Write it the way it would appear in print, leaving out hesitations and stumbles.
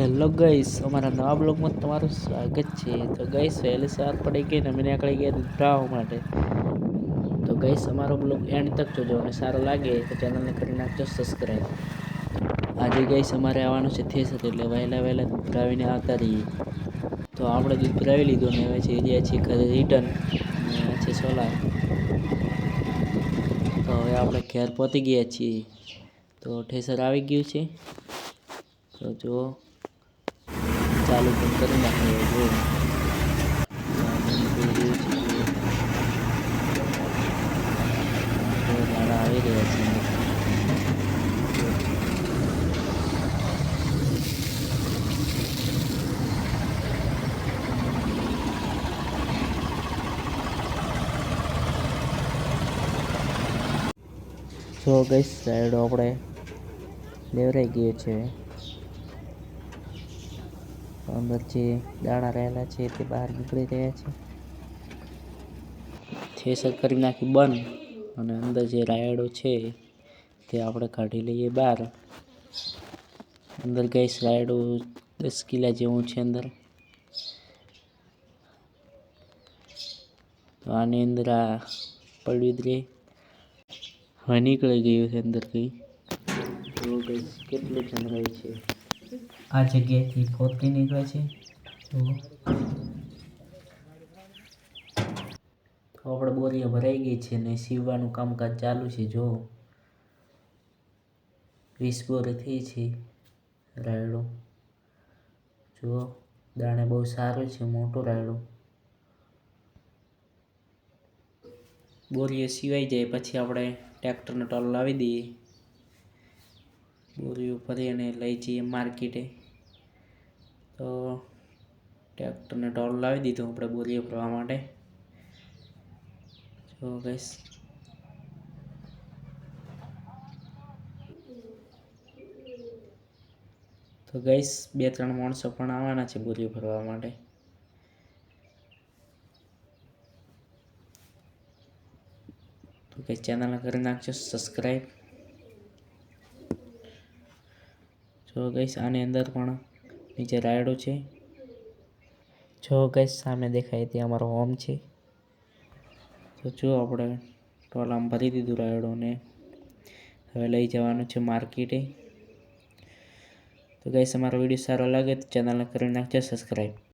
Hello guys, અમારા નવા બ્લોગમાં તમારું સ્વાગત છે। તો ગાઈસ વહેલી સવાર પડી ગઈ ને અમે નીકળી ગયા દૂધ ભરાવવા માટે। તો ગાઈસ અમારો બ્લોગ એન્ડ તક જોજો અને સારો લાગે તો ચેનલને કરી નાખજો સબસ્ક્રાઈબ। આજે ગાઈસ અમારે આવવાનું છે થેસર, એટલે વહેલા દૂધ ભરાવીને આવતા રહીએ। તો આપણે દૂધ ભરાવી લીધું ને હવે છે ગયા છીએ ઘરે રિટર્ન, અને છે સોલા। તો હવે આપણે ઘેર પહોંચી ગયા છીએ। તો થેસર આવી ગયું છે, તો જો ચાલુ પણ કરી નાખીએ। જો દાડા આવી રહ્યા છે। જો ગઈસ સાઈડ આપણે લેવરાઈ ગયો છે। અંદર જે દાણા રહેલા છે તે બહાર નીકળી રહ્યા છે। થેસર કરી નાખી બંધ, અને અંદર જે રાયડો છે તે આપણે કાઢી લઈએ બહાર। અંદર ગઈસ રાયડો 10 કિલા જેવું છે અંદર। તો આની અંદર આ પડ્યું જ રહે, હવે નીકળી ગયું છે અંદર કંઈ। તો ગઈસ કેટલું જનરાય છે, આ જગ્યાએથી પોતરી નીકળે છે। તો આપણે બોરીઓ ભરાઈ ગઈ છે ને સીવવાનું કામકાજ ચાલુ છે। જો 20 બોરી થઈ છે રાયડો। જો દાણે બહુ સારો છે, મોટો રાયડો। બોરીઓ સિવાઈ જાય પછી આપણે ટ્રેક્ટરનો ટોલ લાવી દઈએ, બોરીઓ ભરી અને લઈ જઈએ માર્કેટે। તો ટ્રેક્ટરને ટોલ લાવી દીધું આપણે બોરીઓ ભરવા માટે। જો ગઈસ તો ગઈસ 2-3 માણસો પણ આવવાના છે બોરીઓ ભરવા માટે। તો ગઈસ ચેનલને કરી નાખજો સબસ્ક્રાઈબ। જો ગઈસ આની અંદર પણ નીચે રાયડો છે। જો ગઈસ સામે દેખાય તે અમારો હોમ છે। તો જો આપણે ટોલામાં ભરી દીધું રાયડોને, હવે લઈ જવાનું છે માર્કેટે। તો ગઈસ અમારો વિડીયો સારો લાગે તો ચેનલને કરી નાખજો સબસ્ક્રાઈબ।